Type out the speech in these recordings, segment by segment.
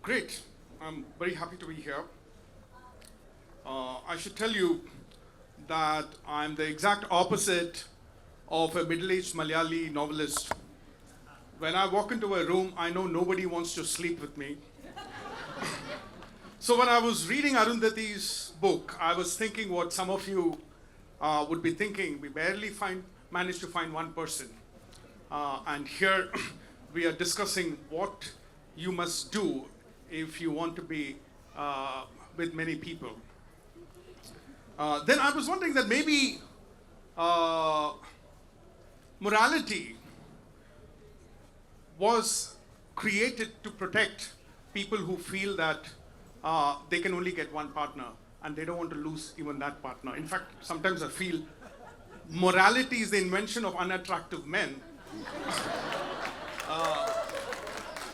Great. I'm very happy to be here. I should tell you that I'm the exact opposite of a middle-aged Malayali novelist. When I walk into a room, I know nobody wants to sleep with me. So when I was reading Arundhati's book, I was thinking what some of you would be thinking. We barely managed to find one person. And here we are discussing what you must do if you want to be with many people. Then I was wondering that maybe morality was created to protect people who feel that they can only get one partner and they don't want to lose even that partner. In fact, sometimes I feel morality is the invention of unattractive men.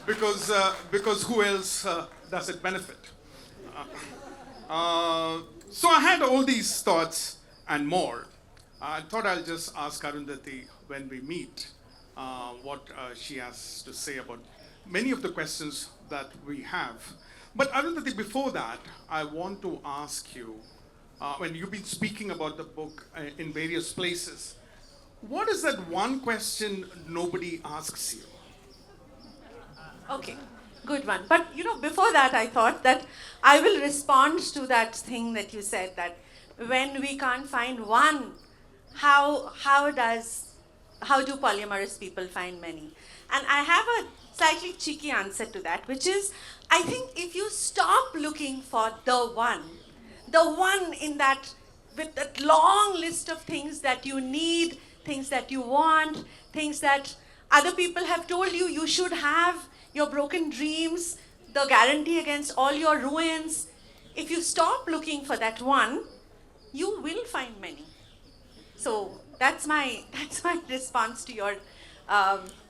Because who else does it benefit? So I had all these thoughts and more. I thought I'll just ask Arundhati when we meet what she has to say about many of the questions that we have. But Arundhati, before that, I want to ask you, when you've been speaking about the book in various places, what is that one question nobody asks you? Okay, good one. But before that, I thought that I will respond to that thing that you said, that when we can't find one, how do polyamorous people find many? And I have a slightly cheeky answer to that, which is, I think if you stop looking for the one in that, with that long list of things that you need, things that you want, things that other people have told you you should have, your broken dreams, the guarantee against all your ruins. If you stop looking for that one, you will find many. So that's my response to your.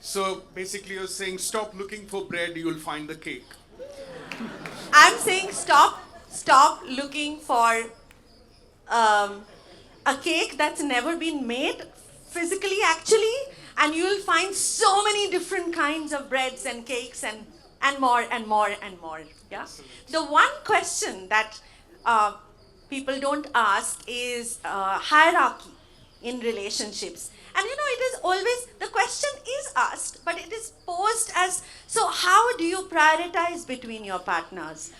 So basically, you're saying stop looking for bread, you'll find the cake. I'm saying stop looking for a cake that's never been made physically, actually. And you will find so many different kinds of breads and cakes and more and more and more. Yeah. The one question that people don't ask is hierarchy in relationships. And it is always, the question is asked, but it is posed as, so how do you prioritize between your partners?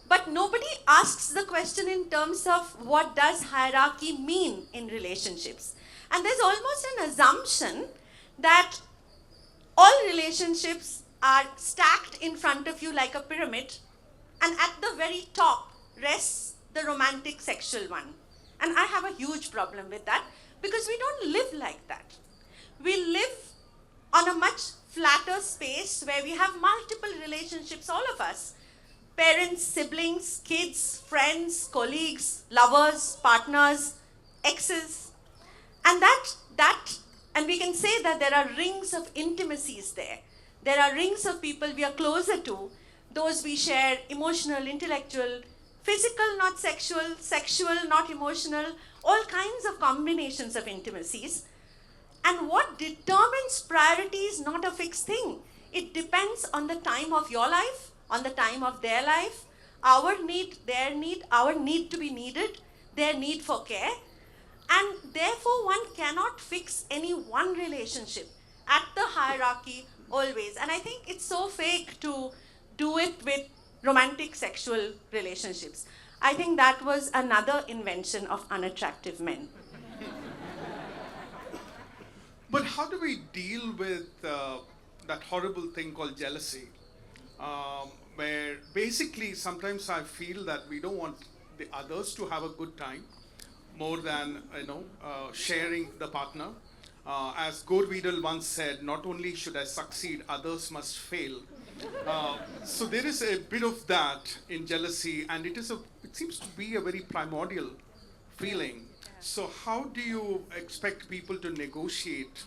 But nobody asks the question in terms of what does hierarchy mean in relationships. And there's almost an assumption that all relationships are stacked in front of you like a pyramid, and at the very top rests the romantic sexual one. And I have a huge problem with that, because we don't live like that. We live on a much flatter space where we have multiple relationships, all of us. Parents, siblings, kids, friends, colleagues, lovers, partners, exes. And we can say that there are rings of intimacies there. There are rings of people we are closer to, those we share emotional, intellectual, physical, not sexual, sexual, not emotional, all kinds of combinations of intimacies. And what determines priority is not a fixed thing. It depends on the time of your life, on the time of their life, our need, their need, our need to be needed, their need for care. And therefore, one cannot fix any one relationship at the hierarchy always. And I think it's so fake to do it with romantic sexual relationships. I think that was another invention of unattractive men. But how do we deal with that horrible thing called jealousy? Where basically sometimes I feel that we don't want the others to have a good time more than sharing the partner. As Gore once said, not only should I succeed, others must fail. So there is a bit of that in jealousy, and it seems to be a very primordial feeling. So how do you expect people to negotiate?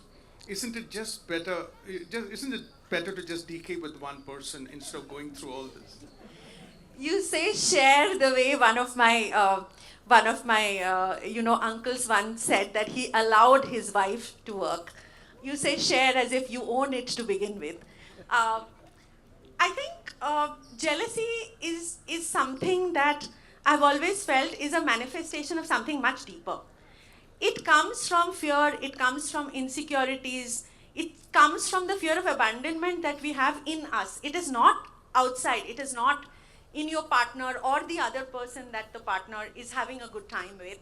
Isn't it better to just decay with one person instead of going through all this? You say share the way one of my uncles once said that he allowed his wife to work. You say share as if you own it to begin with. I think jealousy is something that I've always felt is a manifestation of something much deeper. It comes from fear, it comes from insecurities, it comes from the fear of abandonment that we have in us. It is not outside, it is not in your partner or the other person that the partner is having a good time with.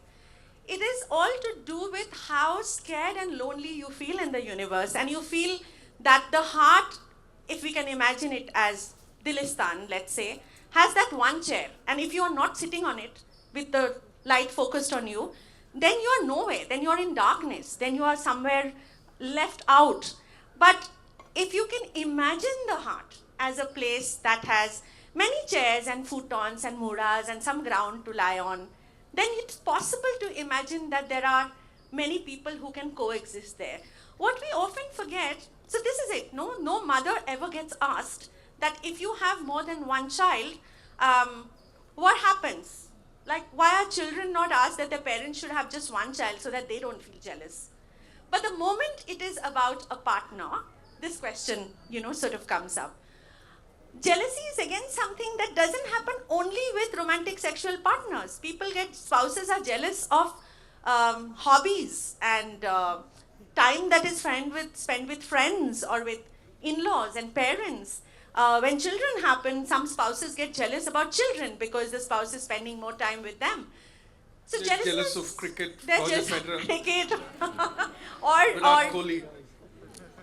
It is all to do with how scared and lonely you feel in the universe, and you feel that the heart, if we can imagine it as Dilistan, let's say, has that one chair, and if you are not sitting on it with the light focused on you, then you are nowhere, then you are in darkness, then you are somewhere left out. But if you can imagine the heart as a place that has many chairs and futons and muras and some ground to lie on, then it's possible to imagine that there are many people who can coexist there. What we often forget, so this is it, no mother ever gets asked that if you have more than one child, what happens? Like, why are children not asked that their parents should have just one child so that they don't feel jealous? But the moment it is about a partner, this question, sort of comes up. Jealousy is again something that doesn't happen only with romantic sexual partners. Spouses are jealous of hobbies and time that is spent with friends or with in-laws and parents. When children happen, some spouses get jealous about children because the spouse is spending more time with them. So they're jealous of cricket, they're Roger jealous of Federer, cricket, Virat Kohli.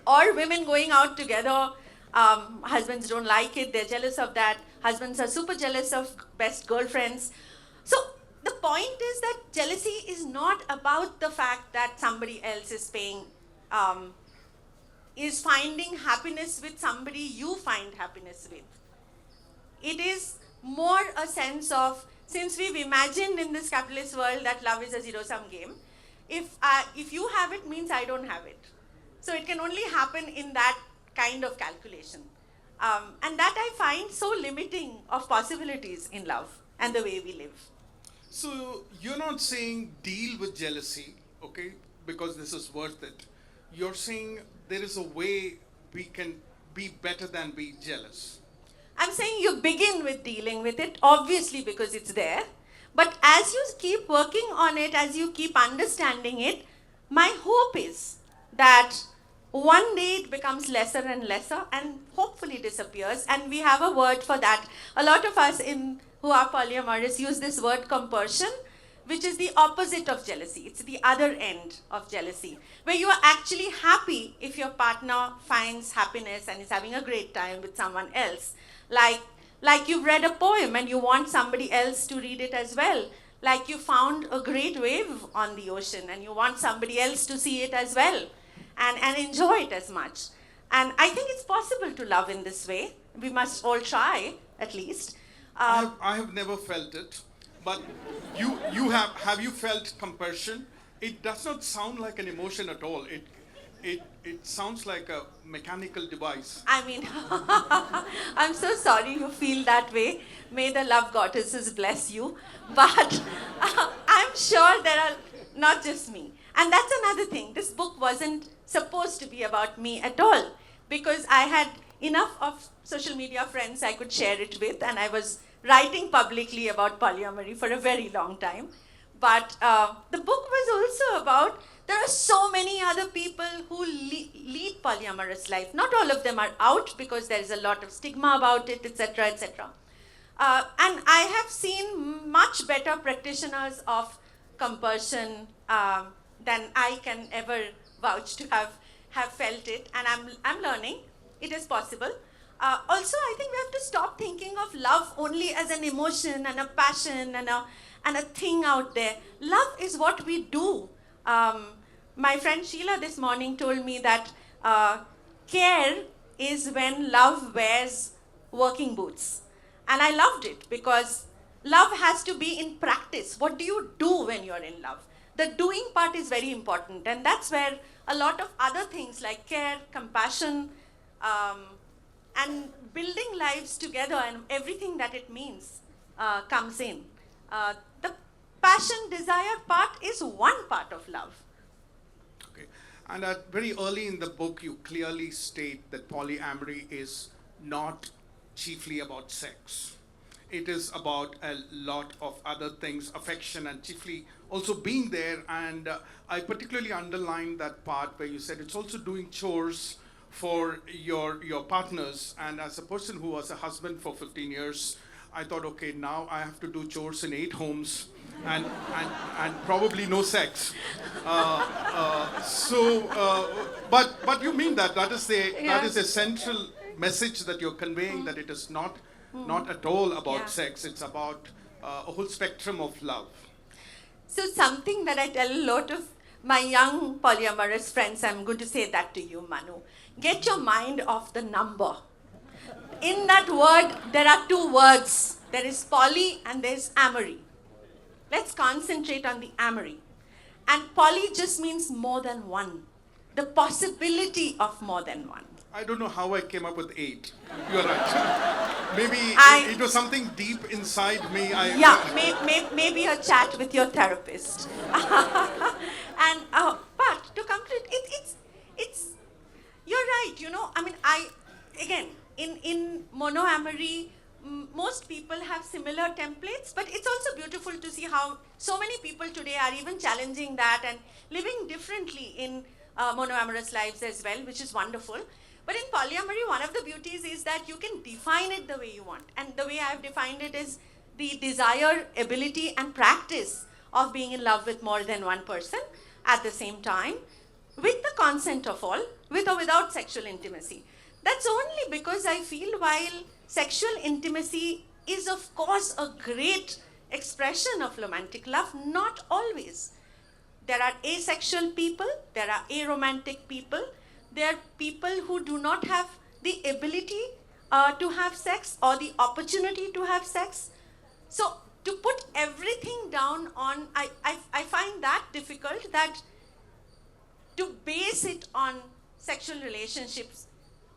or women going out together. Husbands don't like it, they're jealous of that. Husbands are super jealous of best girlfriends. So the point is that jealousy is not about the fact that somebody else is finding happiness with somebody you find happiness with. It is more a sense of, since we've imagined in this capitalist world that love is a zero-sum game, if you have it means I don't have it. So it can only happen in that kind of calculation. And that I find so limiting of possibilities in love and the way we live. So you're not saying deal with jealousy, okay, because this is worth it. You're saying there is a way we can be better than be jealous. I'm saying you begin with dealing with it, obviously because it's there. But as you keep working on it, as you keep understanding it, my hope is that one day it becomes lesser and lesser and hopefully disappears. And we have a word for that. A lot of us who are polyamorous use this word compersion, which is the opposite of jealousy. It's the other end of jealousy, where you are actually happy if your partner finds happiness and is having a great time with someone else. Like you've read a poem and you want somebody else to read it as well. Like you found a great wave on the ocean and you want somebody else to see it as well and enjoy it as much. And I think it's possible to love in this way. We must all try, at least. I have never felt it, but you have you felt compersion? It does not sound like an emotion at all. It sounds like a mechanical device. I mean, I'm so sorry you feel that way. May the love goddesses bless you. But I'm sure there are not just me. And that's another thing. This book wasn't supposed to be about me at all, because I had enough of social media friends I could share it with, and I was writing publicly about polyamory for a very long time. But the book was also about, there are so many other people who lead polyamorous life. Not all of them are out because there is a lot of stigma about it, etc., etc. And I have seen much better practitioners of compersion than I can ever vouch to have felt it. And I'm learning. It is possible. Also, I think we have to stop thinking of love only as an emotion and a passion and a thing out there. Love is what we do. My friend Sheila this morning told me that care is when love wears working boots. And I loved it because love has to be in practice. What do you do when you're in love? The doing part is very important. And that's where a lot of other things like care, compassion, and building lives together and everything that it means comes in. The passion, desire part is one part of love. Okay. And very early in the book, you clearly state that polyamory is not chiefly about sex. It is about a lot of other things, affection, and chiefly also being there. And I particularly underlined that part where you said it's also doing chores for your partners. And as a person who was a husband for 15 years, I thought, okay, now I have to do chores in 8 homes and probably no sex. But you mean that is a central message that you're conveying, that it is not at all about sex. It's about a whole spectrum of love. So something that I tell a lot of my young polyamorous friends, I'm going to say that to you, Manu. Get your mind off the number. In that word, there are 2 words. There is poly and there's amory. Let's concentrate on the amory. And poly just means more than one. The possibility of more than one. I don't know how I came up with 8. You're right. Maybe it was something deep inside me. Maybe a chat with your therapist. And but to complete, it's you're right. You know, I mean, again in monoamory, most people have similar templates, but it's also beautiful to see how so many people today are even challenging that and living differently in monoamorous lives as well, which is wonderful. But in polyamory, one of the beauties is that you can define it the way you want. And the way I've defined it is the desire, ability, and practice of being in love with more than one person at the same time, with the consent of all, with or without sexual intimacy. That's only because I feel while sexual intimacy is of course a great expression of romantic love, not always. There are asexual people, there are aromantic people, there are people who do not have the ability to have sex or the opportunity to have sex. So to put everything down on, I find that difficult, that to base it on sexual relationships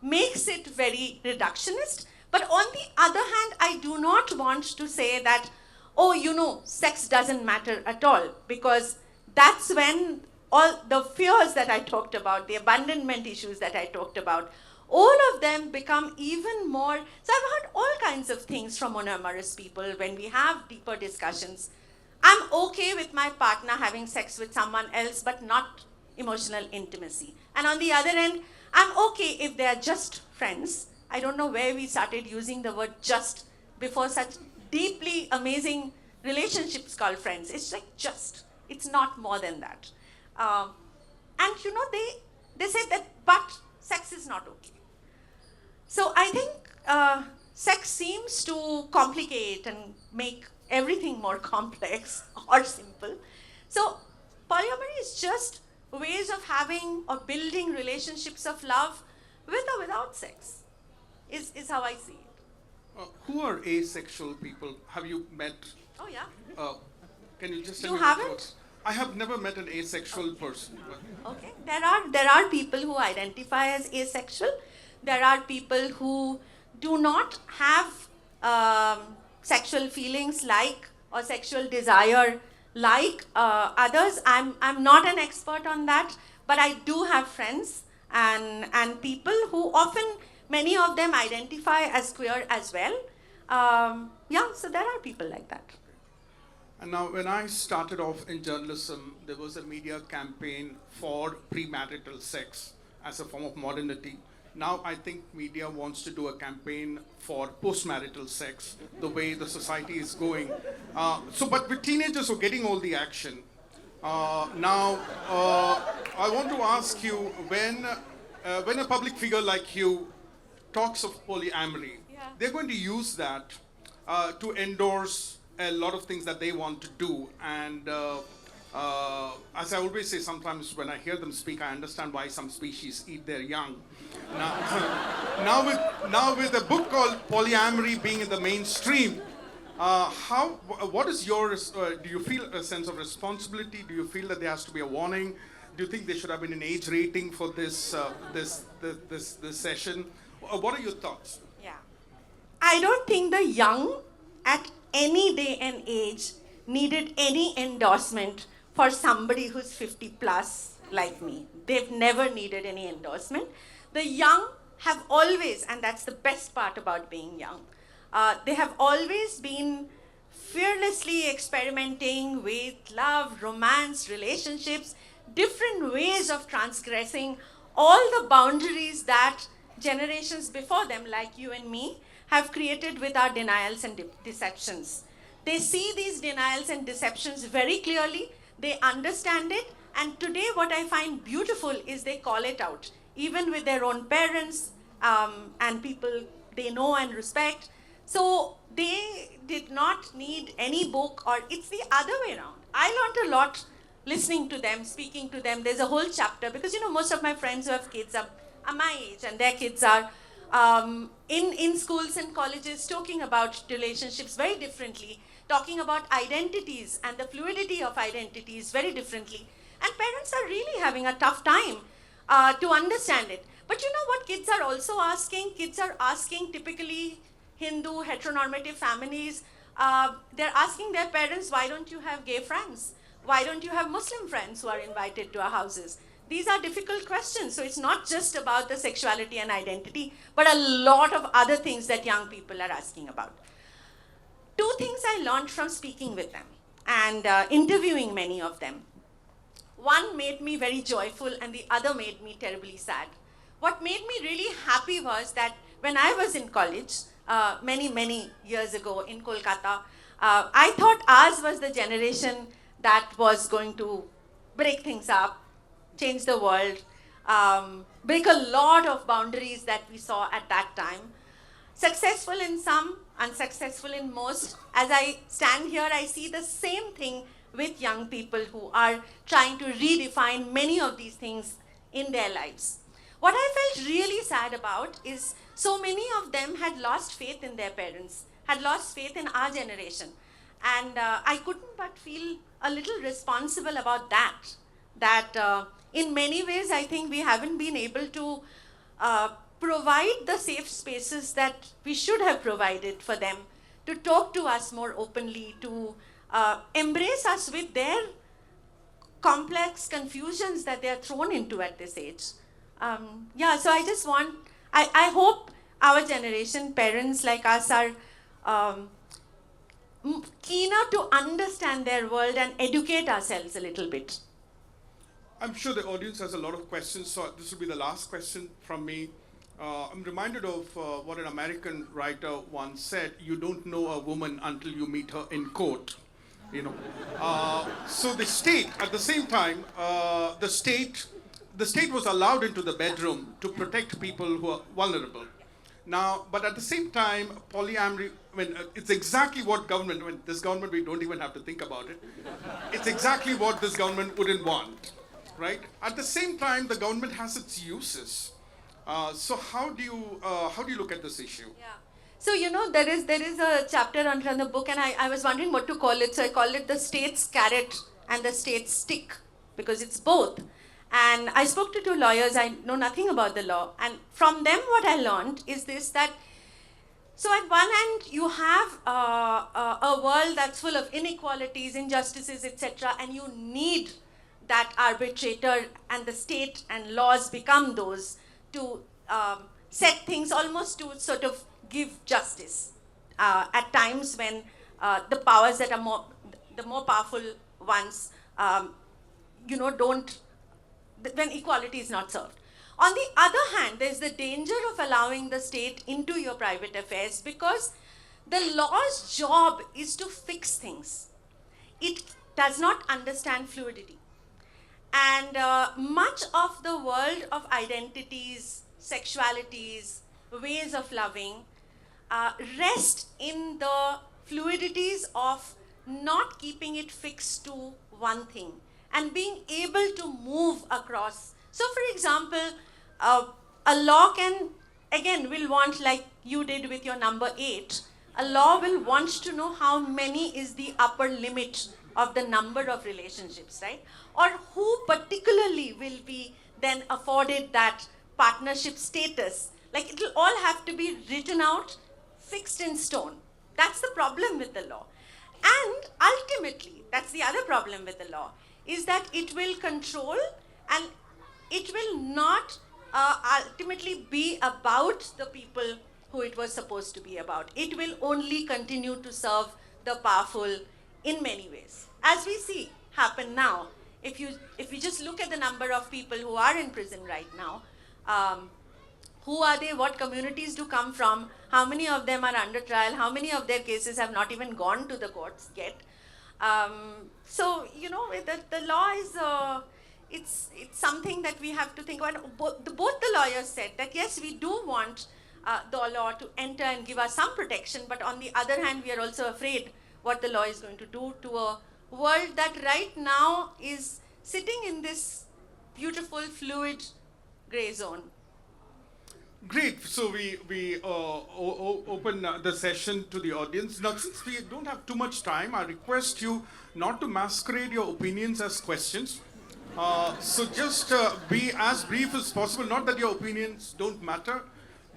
makes it very reductionist. But on the other hand, I do not want to say that, oh, you know, sex doesn't matter at all, because that's when all the fears that I talked about, the abandonment issues that I talked about, all of them become even more. So I've heard all kinds of things from monoamorous people when we have deeper discussions. I'm okay with my partner having sex with someone else, but not emotional intimacy. And on the other end, I'm okay if they are just friends. I don't know where we started using the word just before such deeply amazing relationships called friends. It's like just. It's not more than that. And you know, they say that, but sex is not okay. So I think sex seems to complicate and make everything more complex or simple. So polyamory is just ways of having or building relationships of love with or without sex, is how I see it. Who are asexual people? Have you met? Oh yeah. Can you just You tell me haven't? what? I have never met an asexual person. Okay. There are people who identify as asexual. There are people who do not have sexual feelings like or sexual desire like others. I'm not an expert on that, but I do have friends and people who often, many of them identify as queer as well. Yeah, so there are people like that. And now, when I started off in journalism, there was a media campaign for premarital sex as a form of modernity. Now, I think media wants to do a campaign for postmarital sex, the way the society is going. But with teenagers who are getting all the action, now, I want to ask you, when a public figure like you talks of polyamory, they're going to use that to endorse a lot of things that they want to do. And as I always say, sometimes when I hear them speak, I understand why some species eat their young. Now with a book called Polyamory being in the mainstream, what is your, do you feel a sense of responsibility? Do you feel that there has to be a warning? Do you think there should have been an age rating for this session? What are your thoughts? Yeah. I don't think the young at any day and age needed any endorsement for somebody who's 50 plus like me. They've never needed any endorsement. The young have always, and that's the best part about being young, they have always been fearlessly experimenting with love, romance, relationships, different ways of transgressing all the boundaries that generations before them, like you and me, have created with our denials and deceptions. They see these denials and deceptions very clearly, they understand it, and today what I find beautiful is they call it out, even with their own parents and people they know and respect. So they did not need any book, or it's the other way around. I learned a lot listening to them, speaking to them. There's a whole chapter, because most of my friends who have kids are my age, and their kids are in schools and colleges talking about relationships very differently, talking about identities and the fluidity of identities very differently. And parents are really having a tough time to understand it. But you know what kids are also asking? Kids are asking, typically Hindu heteronormative families, they're asking their parents, why don't you have gay friends? Why don't you have Muslim friends who are invited to our houses? These are difficult questions. So it's not just about the sexuality and identity, but a lot of other things that young people are asking about. Two things I learned from speaking with them and interviewing many of them. One made me very joyful and the other made me terribly sad. What made me really happy was that when I was in college, many years ago in Kolkata, I thought ours was the generation that was going to break things up, change the world, break a lot of boundaries that we saw at that time. Successful in some, unsuccessful in most. As I stand here, I see the same thing with young people who are trying to redefine many of these things in their lives. What I felt really sad about is so many of them had lost faith in their parents, had lost faith in our generation. And I couldn't but feel a little responsible about that. That in many ways, I think we haven't been able to provide the safe spaces that we should have provided for them to talk to us more openly, to embrace us with their complex confusions that they are thrown into at this age. So I just want, I hope our generation, parents like us, are keener to understand their world and educate ourselves a little bit. I'm sure the audience has a lot of questions, so this will be the last question from me. I'm reminded of what an American writer once said: "You don't know a woman until you meet her in court." So the state, at the same time, the state was allowed into the bedroom to protect people who are vulnerable. Now, but at the same time, polyamory, it's exactly what government, this government, we don't even have to think about it. It's exactly what this government wouldn't want, right? At the same time, the government has its uses. So how do you look at this issue? Yeah. So there is a chapter on the book, and I was wondering what to call it. So I called it the state's carrot and the state's stick, because it's both. And I spoke to two lawyers. I know nothing about the law, and from them what I learned is this: that so at one end you have a world that's full of inequalities, injustices, etc., and you need that arbitrator, and the state and laws become those to set things, almost to sort of give justice at times when the powers that are the more powerful ones, when equality is not served. On the other hand, there's the danger of allowing the state into your private affairs, because the law's job is to fix things. It does not understand fluidity. And much of the world of identities, sexualities, ways of loving rest in the fluidities of not keeping it fixed to one thing and being able to move across. So for example, a law will want, like you did with your number 8, a law will want to know how many is the upper limit of the number of relationships, right? Or who particularly will be then afforded that partnership status. Like, it will all have to be written out, fixed in stone. That's the problem with the law. And ultimately, that's the other problem with the law, is that it will control and it will not ultimately be about the people who it was supposed to be about. It will only continue to serve the powerful in many ways. As we see happen now, if you just look at the number of people who are in prison right now, who are they, what communities do come from, how many of them are under trial, how many of their cases have not even gone to the courts yet. So, you know, the law is, it's something that we have to think about. Both the lawyers said that yes, we do want the law to enter and give us some protection, but on the other hand, we are also afraid what the law is going to do to a world that right now is sitting in this beautiful, fluid, gray zone. Great. So we open the session to the audience. Now, since we don't have too much time, I request you not to masquerade your opinions as questions. So just be as brief as possible. Not that your opinions don't matter,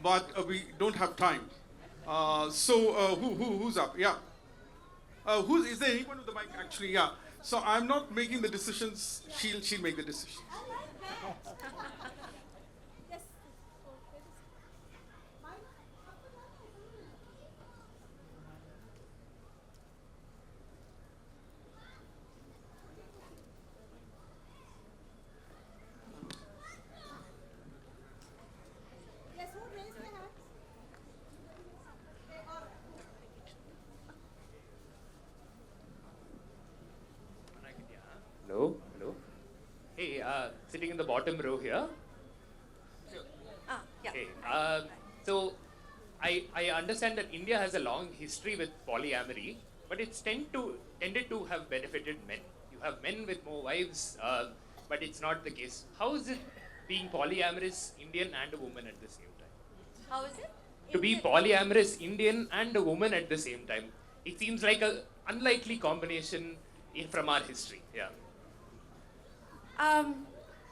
but we don't have time. Who's up? Yeah. Is there anyone with the mic? Actually, yeah. So I'm not making the decisions. She'll make the decisions. Hello, hello. Hey, sitting in the bottom row here. Yeah. Hey, so I understand that India has a long history with polyamory, but it's tended to have benefited men. You have men with more wives, but it's not the case. How is it being polyamorous Indian and a woman at the same time? How is it? To be polyamorous Indian and a woman at the same time, it seems like a unlikely combination from our history. Yeah.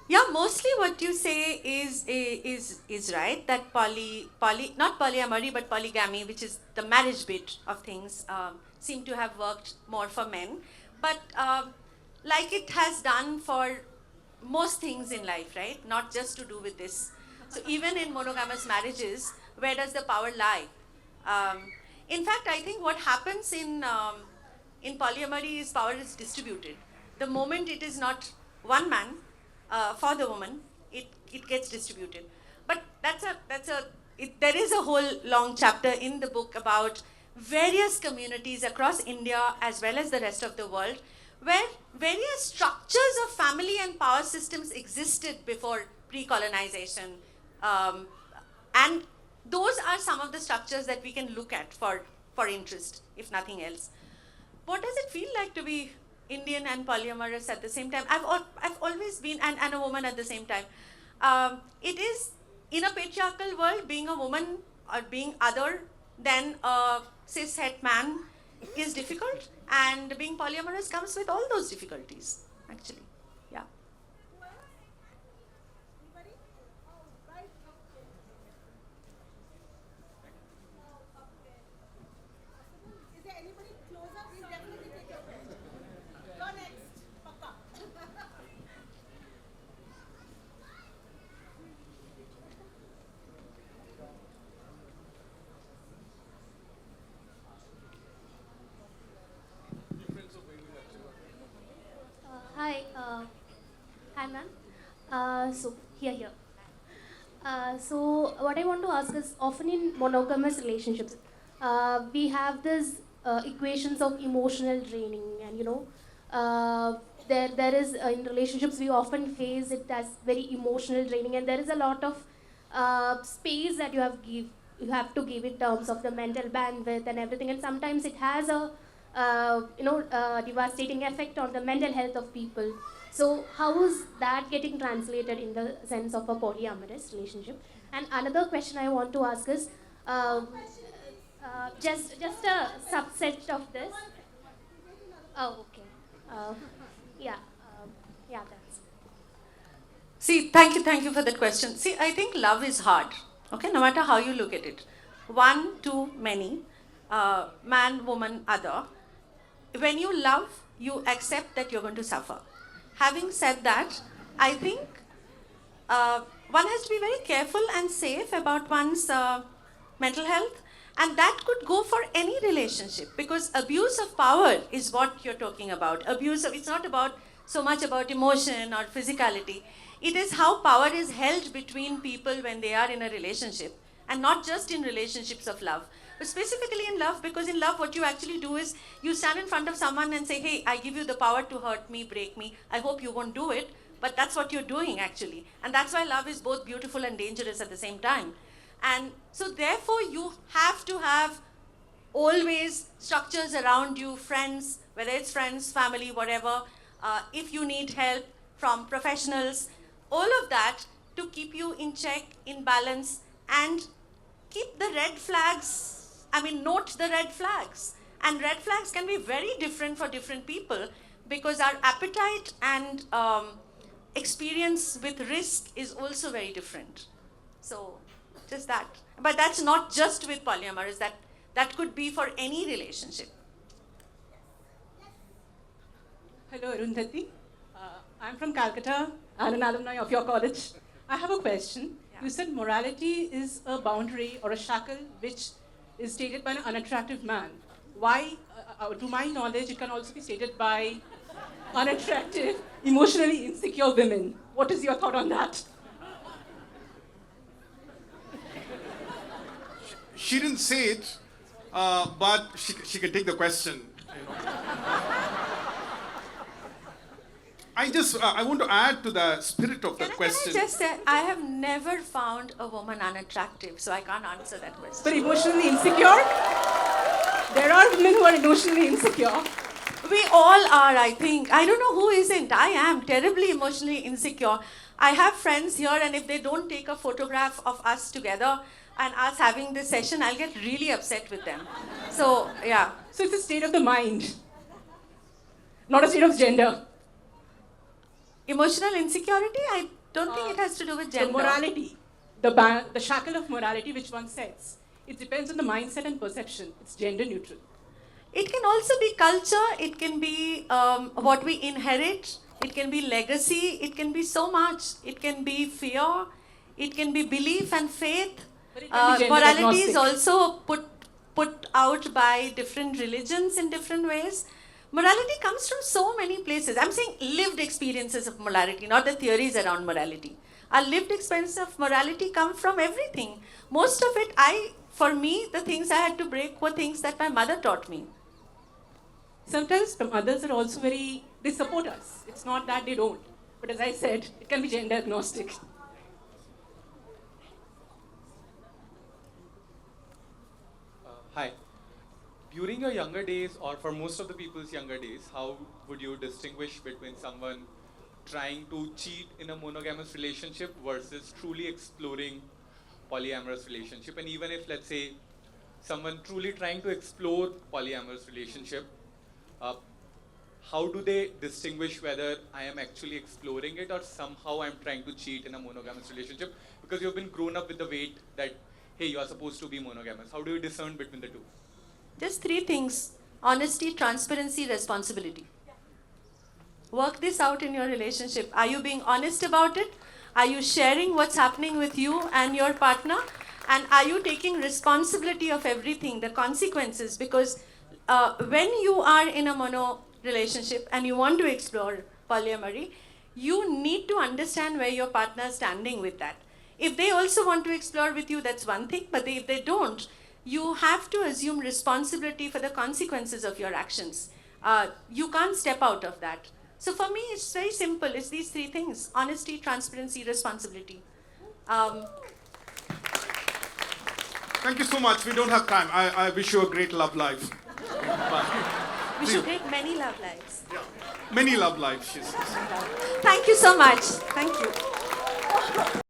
Yeah, mostly what you say is right, that not polyamory but polygamy, which is the marriage bit of things, seem to have worked more for men. But like it has done for most things in life, right? Not just to do with this. So even in monogamous marriages, where does the power lie? In fact, I think what happens in polyamory is power is distributed. The moment it is not one man for the woman, it gets distributed. But there is a whole long chapter in the book about various communities across India as well as the rest of the world, where various structures of family and power systems existed before pre-colonization. And those are some of the structures that we can look at for interest, if nothing else. What does it feel like to be Indian and polyamorous at the same time? I've always been, and a woman at the same time. It is, in a patriarchal world, being a woman or being other than a cis-het man is difficult, and being polyamorous comes with all those difficulties, actually. Yeah. Hi, hi ma'am. So here. So what I want to ask is, often in monogamous relationships, we have this equations of emotional draining, and there is in relationships we often face it as very emotional draining, and there is a lot of space that you have to give in terms of the mental bandwidth and everything, and sometimes it has a devastating effect on the mental health of people. So how is that getting translated in the sense of a polyamorous relationship? And another question I want to ask is, just a subset of this. Oh, okay. Yeah, that's. See, thank you for that question. See, I think love is hard, okay, no matter how you look at it. One, two, many, man, woman, other. When you love, you accept that you're going to suffer. Having said that, I think one has to be very careful and safe about one's mental health, and that could go for any relationship, because abuse of power is what you're talking about. It's not about so much about emotion or physicality. It is how power is held between people when they are in a relationship, and not just in relationships of love, but specifically in love, because in love what you actually do is you stand in front of someone and say, hey, I give you the power to hurt me, break me. I hope you won't do it, but that's what you're doing actually. And that's why love is both beautiful and dangerous at the same time. And so therefore you have to have always structures around you, friends, whether it's friends, family, whatever, if you need help from professionals, all of that to keep you in check, in balance, and keep the red flags, note the red flags. And red flags can be very different for different people, because our appetite and experience with risk is also very different. So, just that. But that's not just with polyamorous, that could be for any relationship. Hello, Arundhati. I'm from Calcutta and an alumni of your college. I have a question. Yeah. You said morality is a boundary or a shackle which is stated by an unattractive man. Why, to my knowledge, it can also be stated by unattractive, emotionally insecure women. What is your thought on that? She didn't say it, but she can take the question. I want to add to the spirit of that question. Can I just say, I have never found a woman unattractive, so I can't answer that question. But emotionally insecure? There are women who are emotionally insecure. We all are, I think. I don't know who isn't. I am terribly emotionally insecure. I have friends here, and if they don't take a photograph of us together and us having this session, I'll get really upset with them. So, yeah. So it's a state of the mind, not a state of gender. Emotional insecurity? I don't think it has to do with gender. The morality, the shackle of morality which one sets. It depends on the mindset and perception. It's gender neutral. It can also be culture, it can be what we inherit, it can be legacy, it can be so much. It can be fear, it can be belief and faith. But it can be gender morality is agnostic. also put out by different religions in different ways. Morality comes from so many places. I'm saying lived experiences of morality, not the theories around morality. Our lived experiences of morality come from everything. Most of it, for me, the things I had to break were things that my mother taught me. Sometimes from others are also they support us. It's not that they don't. But as I said, it can be gender agnostic. Hi. During your younger days, or for most of the people's younger days, how would you distinguish between someone trying to cheat in a monogamous relationship versus truly exploring polyamorous relationship? And even if, let's say, someone truly trying to explore polyamorous relationship, how do they distinguish whether I am actually exploring it or somehow I'm trying to cheat in a monogamous relationship? Because you've been grown up with the weight that, hey, you are supposed to be monogamous. How do you discern between the two? Just 3 things: honesty, transparency, responsibility. Work this out in your relationship. Are you being honest about it? Are you sharing what's happening with you and your partner? And are you taking responsibility of everything, the consequences? Because when you are in a mono relationship and you want to explore polyamory, you need to understand where your partner is standing with that. If they also want to explore with you, that's one thing, but if they don't, you have to assume responsibility for the consequences of your actions. You can't step out of that. So for me, it's very simple. It's these 3 things: honesty, transparency, responsibility. Thank you so much. We don't have time. I wish you a great love life. We should make many love lives. Yeah. Many love lives, she says. Thank you so much. Thank you.